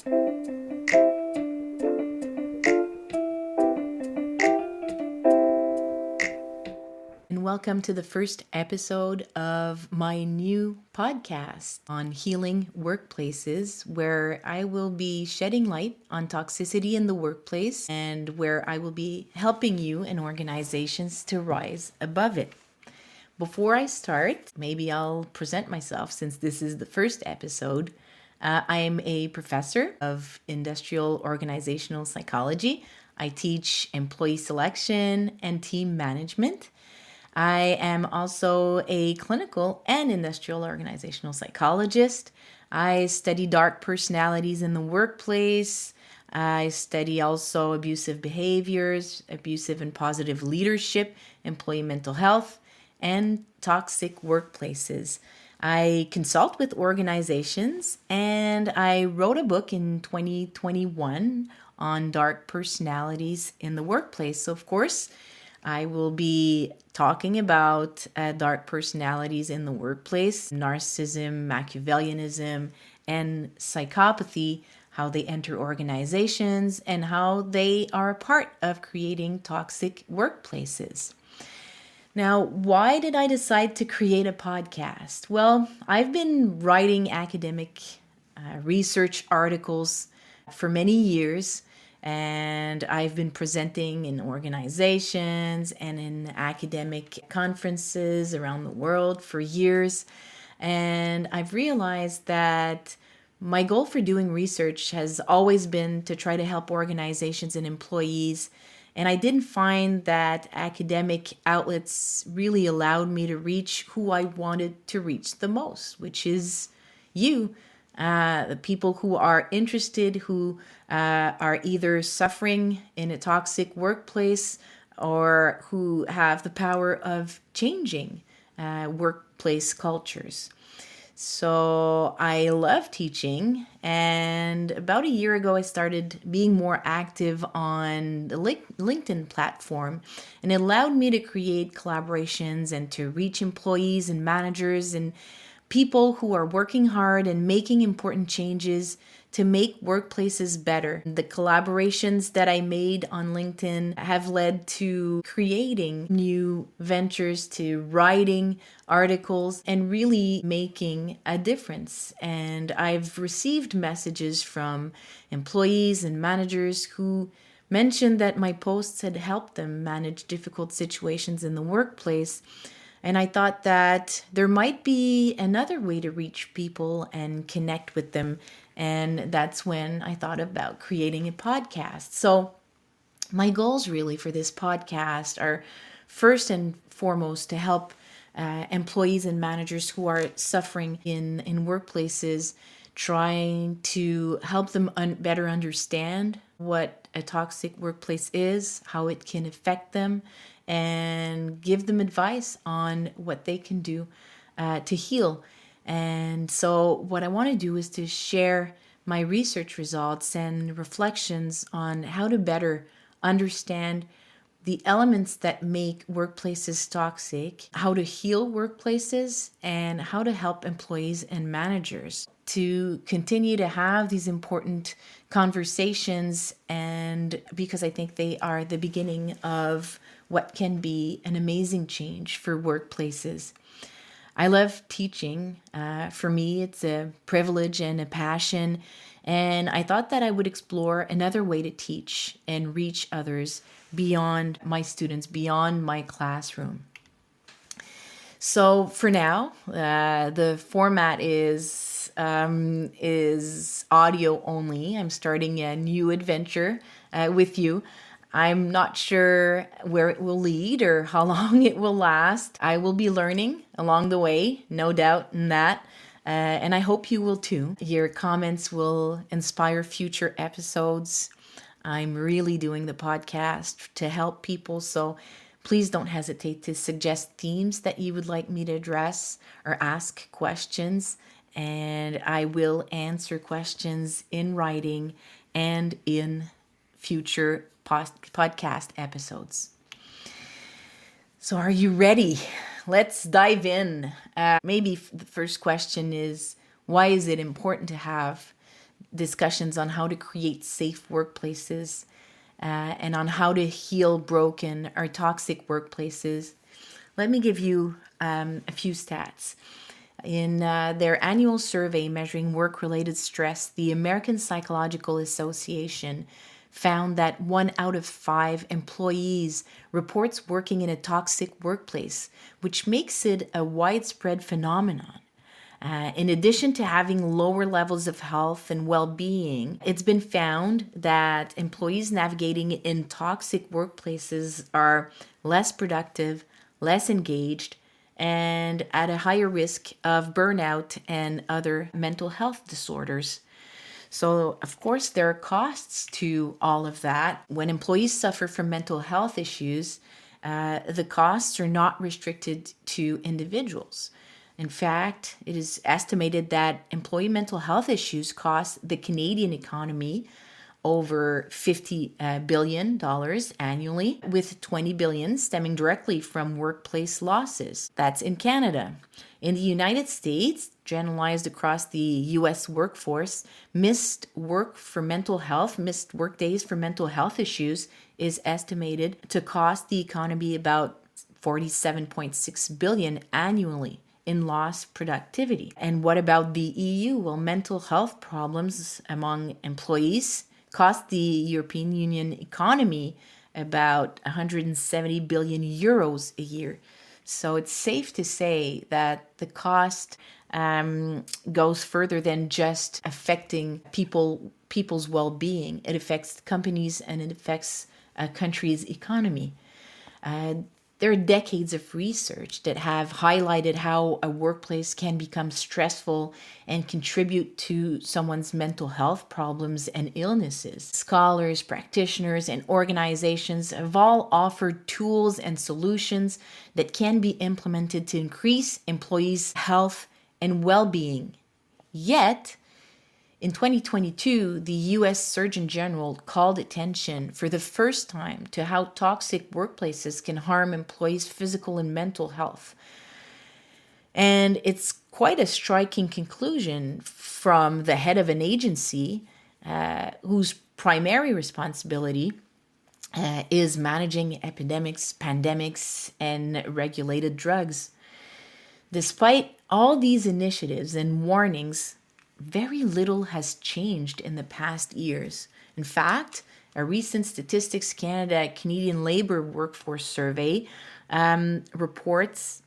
And welcome to the first episode of my new podcast on healing workplaces, where I will be shedding light on toxicity in the workplace and where I will be helping you and organizations to rise above it. Before I start, maybe I'll present myself since this is the first episode. I am a professor of industrial organizational psychology. I teach employee selection and team management. I am also a clinical and industrial organizational psychologist. I study dark personalities in the workplace. I study also abusive behaviors, abusive and positive leadership, employee mental health, and toxic workplaces. I consult with organizations, and I wrote a book in 2021 on dark personalities in the workplace. So, of course, I will be talking about dark personalities in the workplace, narcissism, Machiavellianism, and psychopathy, how they enter organizations, and how they are a part of creating toxic workplaces. Now, why did I decide to create a podcast? Well, I've been writing academic research articles for many years, and I've been presenting in organizations and in academic conferences around the world for years. And I've realized that my goal for doing research has always been to try to help organizations and employees. And I didn't find that academic outlets really allowed me to reach who I wanted to reach the most, which is you, the people who are interested, who are either suffering in a toxic workplace or who have the power of changing workplace cultures. So I love teaching, and about a year ago I started being more active on the LinkedIn platform, and it allowed me to create collaborations and to reach employees and managers and people who are working hard and making important changes to make workplaces better. The collaborations that I made on LinkedIn have led to creating new ventures, to writing articles, and really making a difference. And I've received messages from employees and managers who mentioned that my posts had helped them manage difficult situations in the workplace. And I thought that there might be another way to reach people and connect with them. And that's when I thought about creating a podcast. So my goals really for this podcast are first and foremost to help employees and managers who are suffering in workplaces, trying to help them better understand what a toxic workplace is, how it can affect them, and give them advice on what they can do to heal. And so what I want to do is to share my research results and reflections on how to better understand the elements that make workplaces toxic, how to heal workplaces, and how to help employees and managers to continue to have these important conversations. And because I think they are the beginning of what can be an amazing change for workplaces. I love teaching. For me, it's a privilege and a passion. And I thought that I would explore another way to teach and reach others beyond my students, beyond my classroom. So for now, the format is audio only. I'm starting a new adventure with you. I'm not sure where it will lead or how long it will last. I will be learning along the way, no doubt in that. And I hope you will too. Your comments will inspire future episodes. I'm really doing the podcast to help people, so please don't hesitate to suggest themes that you would like me to address or ask questions. And I will answer questions in writing and in future podcast episodes. So are you ready? Let's dive in. Maybe the first question is, why is it important to have discussions on how to create safe workplaces and on how to heal broken or toxic workplaces. Let me give you a few stats. In their annual survey measuring work-related stress, the American Psychological Association found that 1 out of 5 employees reports working in a toxic workplace, which makes it a widespread phenomenon. In addition to having lower levels of health and well-being, it's been found that employees navigating in toxic workplaces are less productive, less engaged, and at a higher risk of burnout and other mental health disorders. So, of course, there are costs to all of that. When employees suffer from mental health issues, the costs are not restricted to individuals. In fact, it is estimated that employee mental health issues cost the Canadian economy over $50 billion annually, with $20 billion stemming directly from workplace losses. That's in Canada. In the United States, generalized across the U.S. workforce, missed work days for mental health issues is estimated to cost the economy about $47.6 billion annually in lost productivity. And what about the EU? Well, mental health problems among employees cost the European Union economy about 170 billion euros a year. So it's safe to say that the cost goes further than just affecting people's well-being. It affects companies and it affects a country's economy. There are decades of research that have highlighted how a workplace can become stressful and contribute to someone's mental health problems and illnesses. Scholars, practitioners, and organizations have all offered tools and solutions that can be implemented to increase employees' health and well-being. Yet, in 2022, the U.S. Surgeon General called attention for the first time to how toxic workplaces can harm employees' physical and mental health. And it's quite a striking conclusion from the head of an agency whose primary responsibility is managing epidemics, pandemics, and regulated drugs. Despite all these initiatives and warnings, very little has changed in the past years. In fact, a recent Statistics Canada Canadian Labour Workforce Survey reports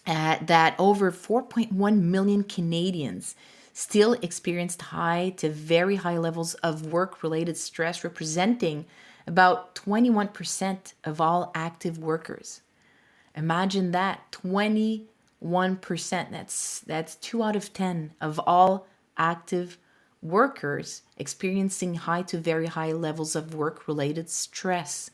that over 4.1 million Canadians still experienced high to very high levels of work-related stress, representing about 21% of all active workers. Imagine that, 21%. That's 2 out of 10 of all active workers experiencing high to very high levels of work-related stress.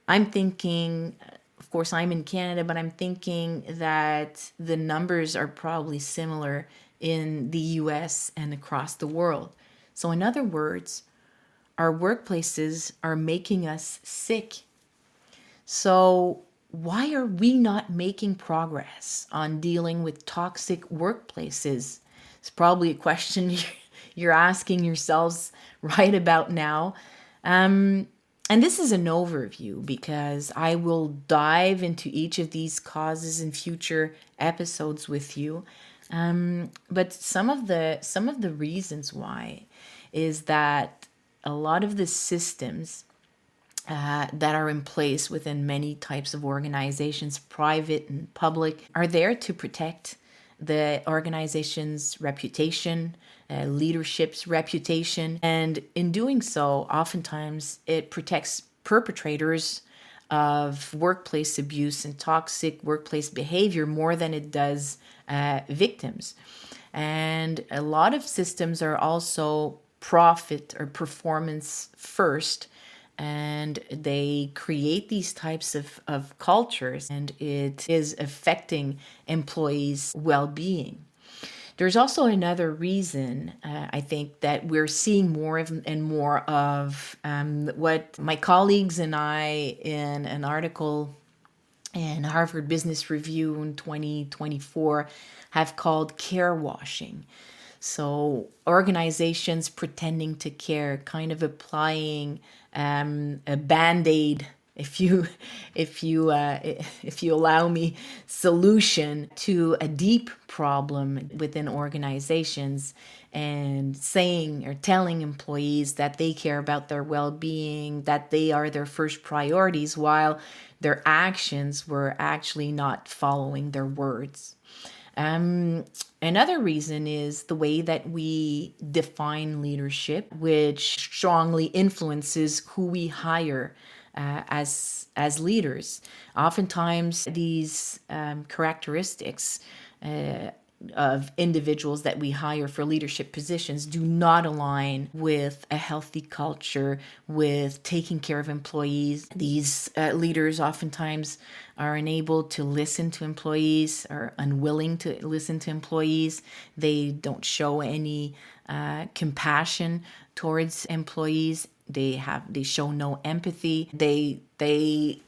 I'm thinking, of course, I'm in Canada, but I'm thinking that the numbers are probably similar in the US and across the world. So in other words, our workplaces are making us sick. So why are we not making progress on dealing with toxic workplaces? It's probably a question you're asking yourselves right about now. And this is an overview because I will dive into each of these causes in future episodes with you. But some of the reasons why is that a lot of the systems that are in place within many types of organizations, private and public, are there to protect the organization's reputation, leadership's reputation. And in doing so, oftentimes it protects perpetrators of workplace abuse and toxic workplace behavior more than it does victims. And a lot of systems are also profit or performance first, and they create these types of cultures, and it is affecting employees' well-being. There's also another reason, I think, that we're seeing more and more of what my colleagues and I, in an article in Harvard Business Review in 2024, have called care washing. So organizations pretending to care, kind of applying a band-aid, if you if you allow me, solution to a deep problem within organizations, and saying or telling employees that they care about their well-being, that they are their first priorities, while their actions were actually not following their words. Another reason is the way that we define leadership, which strongly influences who we hire as leaders. Oftentimes, these characteristics of individuals that we hire for leadership positions do not align with a healthy culture, with taking care of employees. These leaders oftentimes are unable to listen to employees, are unwilling to listen to employees. They don't show any compassion towards employees. They show no empathy. They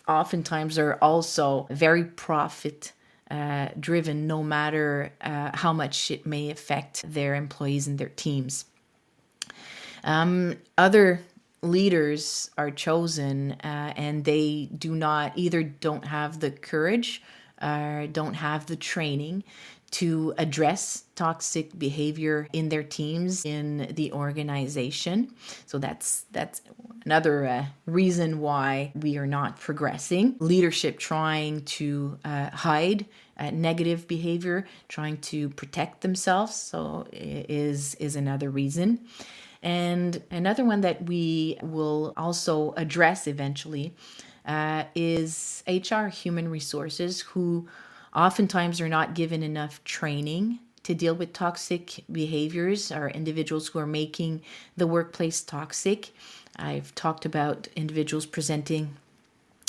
oftentimes are also very profit driven, no matter how much it may affect their employees and their teams. Other leaders are chosen and they don't have the courage or don't have the training to address toxic behavior in their teams, in the organization. So that's another reason why we are not progressing. Leadership trying to hide negative behavior, trying to protect themselves, so is another reason. And another one that we will also address eventually is HR, human resources, who oftentimes are not given enough training to deal with toxic behaviors, or individuals who are making the workplace toxic. I've talked about individuals presenting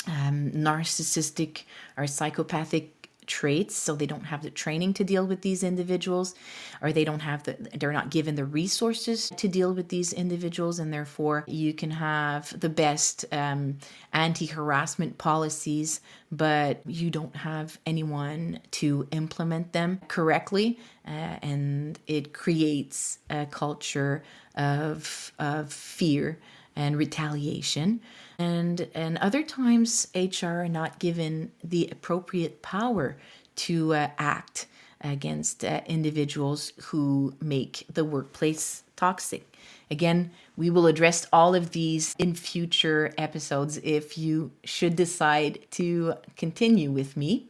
narcissistic or psychopathic traits, so they don't have the training to deal with these individuals, or they're not given the resources to deal with these individuals, and therefore you can have the best anti-harassment policies, but you don't have anyone to implement them correctly, and it creates a culture of fear and retaliation. And other times, HR are not given the appropriate power to act against individuals who make the workplace toxic. Again, we will address all of these in future episodes if you should decide to continue with me.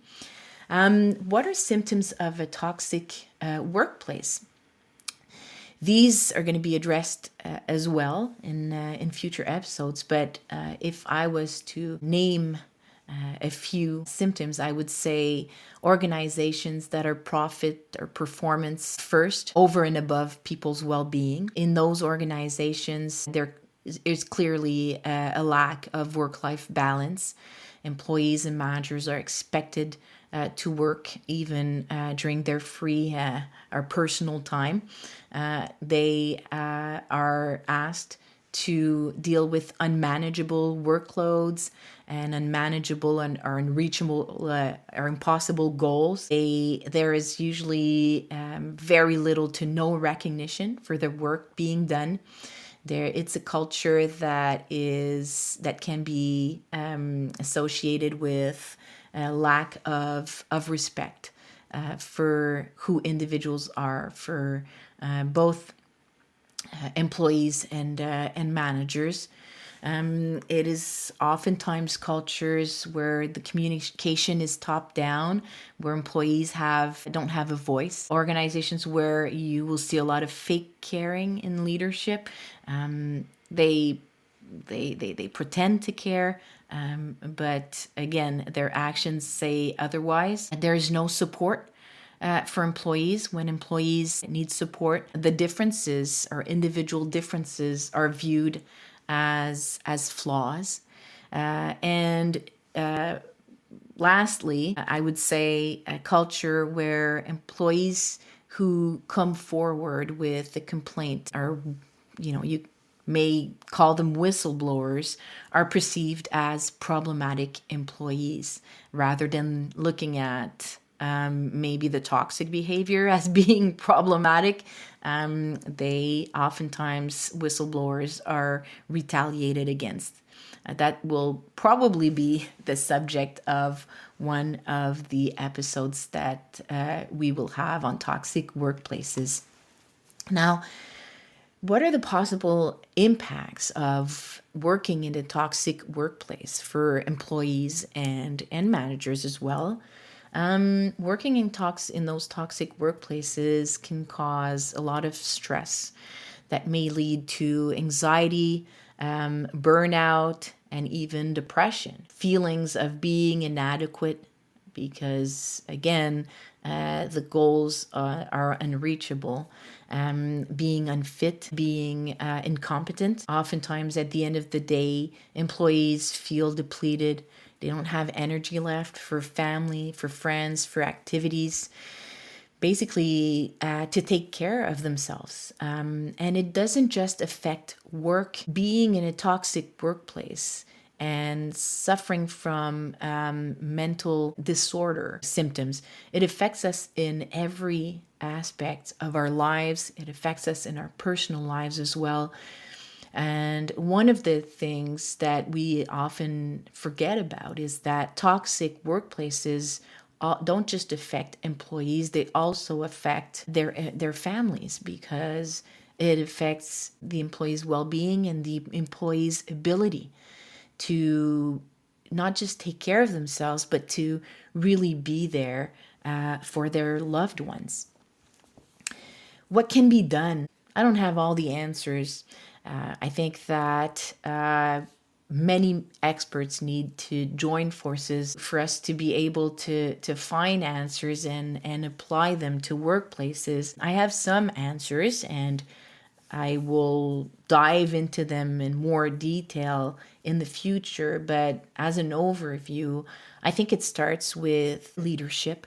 What are symptoms of a toxic workplace? These are going to be addressed as well in future episodes. But if I was to name a few symptoms, I would say organizations that are profit or performance first over and above people's well-being. In those organizations, there is clearly a lack of work-life balance. Employees and managers are expected to work even during their free or personal time. They are asked to deal with unmanageable workloads and unmanageable or unreachable or impossible goals. There is usually very little to no recognition for the work being done. It's a culture that can be associated with a lack of respect for who individuals are, for both employees and managers. It is oftentimes cultures where the communication is top down, where employees don't have a voice. Organizations where you will see a lot of fake caring in leadership. They pretend to care, but again, their actions say otherwise. There is no support for employees when employees need support. The differences or individual differences are viewed as flaws. And lastly, I would say a culture where employees who come forward with a complaint, or you may call them whistleblowers, are perceived as problematic employees, rather than looking at maybe the toxic behavior as being problematic, they oftentimes, whistleblowers are retaliated against. That will probably be the subject of one of the episodes that we will have on toxic workplaces. Now, what are the possible impacts of working in a toxic workplace for employees and managers as well? Working in those toxic workplaces can cause a lot of stress that may lead to anxiety, burnout, and even depression. Feelings of being inadequate because, again, the goals are unreachable. Being unfit, being incompetent. Oftentimes, at the end of the day, employees feel depleted. They don't have energy left for family, for friends, for activities, basically to take care of themselves. And it doesn't just affect work. Being in a toxic workplace and suffering from mental disorder symptoms, it affects us in every aspect of our lives. It affects us in our personal lives as well. And one of the things that we often forget about is that toxic workplaces don't just affect employees, they also affect their families, because it affects the employees' well-being and the employees' ability to not just take care of themselves, but to really be there for their loved ones. What can be done? I don't have all the answers. I think that many experts need to join forces for us to be able to find answers and apply them to workplaces. I have some answers, and I will dive into them in more detail in the future. But as an overview, I think it starts with leadership,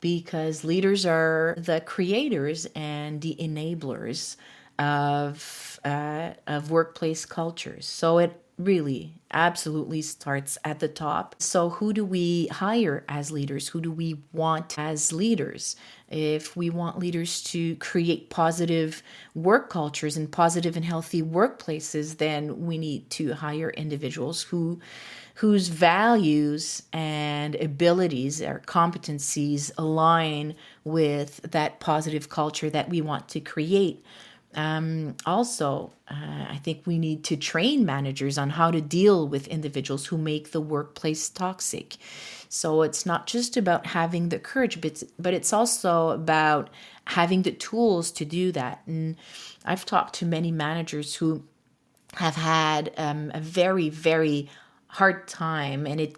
because leaders are the creators and the enablers of workplace cultures. So it really absolutely starts at the top. So who do we hire as leaders? Who do we want as leaders? If we want leaders to create positive work cultures and positive and healthy workplaces, then we need to hire individuals whose values and abilities or competencies align with that positive culture that we want to create. I think we need to train managers on how to deal with individuals who make the workplace toxic. So it's not just about having the courage, but it's also about having the tools to do that. And I've talked to many managers who have had a very, very hard time, and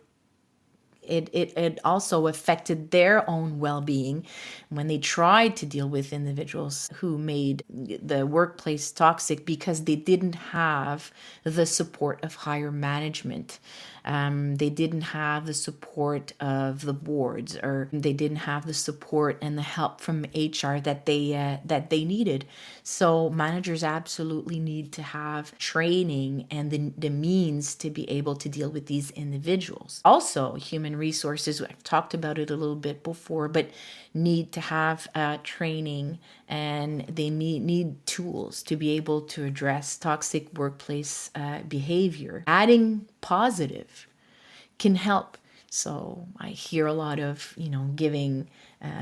it also affected their own well-being when they tried to deal with individuals who made the workplace toxic, because they didn't have the support of higher management. They didn't have the support of the boards, or they didn't have the support and the help from HR that they needed. So managers absolutely need to have training and the means to be able to deal with these individuals. Also, human resources, I've talked about it a little bit before, but need to have training, and they need tools to be able to address toxic workplace behavior. Adding positive can help. So I hear a lot of, giving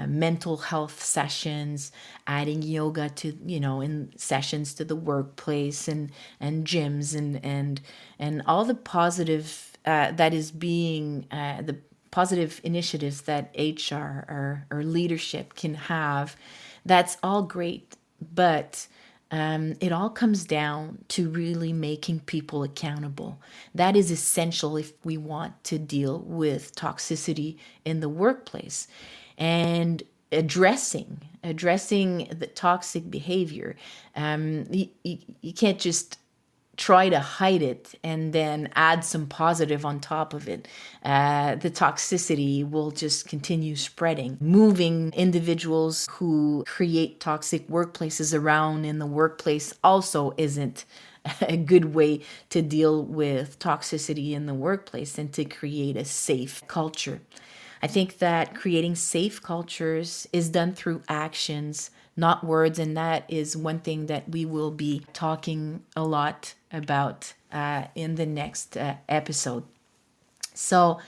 mental health sessions, adding yoga to, in sessions to the workplace, and gyms, and all the positive that is being the positive initiatives that HR or leadership can have. That's all great, but it all comes down to really making people accountable. That is essential if we want to deal with toxicity in the workplace, and addressing the toxic behavior. You can't just try to hide it and then add some positive on top of it. The toxicity will just continue spreading. Moving individuals who create toxic workplaces around in the workplace also isn't a good way to deal with toxicity in the workplace and to create a safe culture. I think that creating safe cultures is done through actions, not words. And that is one thing that we will be talking a lot about in the next episode. So,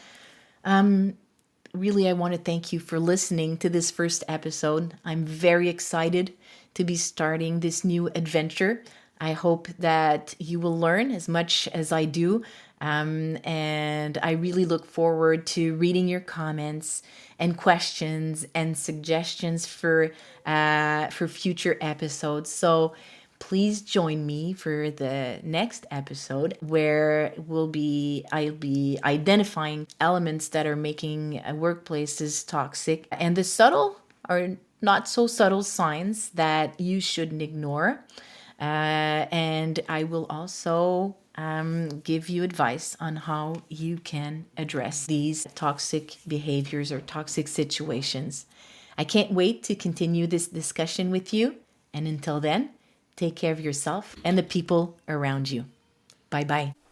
really, I want to thank you for listening to this first episode. I'm very excited to be starting this new adventure. I hope that you will learn as much as I do. And I really look forward to reading your comments and questions and suggestions for future episodes. So please join me for the next episode where I'll be identifying elements that are making workplaces toxic and the subtle or not so subtle signs that you shouldn't ignore. And I will also give you advice on how you can address these toxic behaviors or toxic situations. I can't wait to continue this discussion with you. And until then, take care of yourself and the people around you. Bye bye.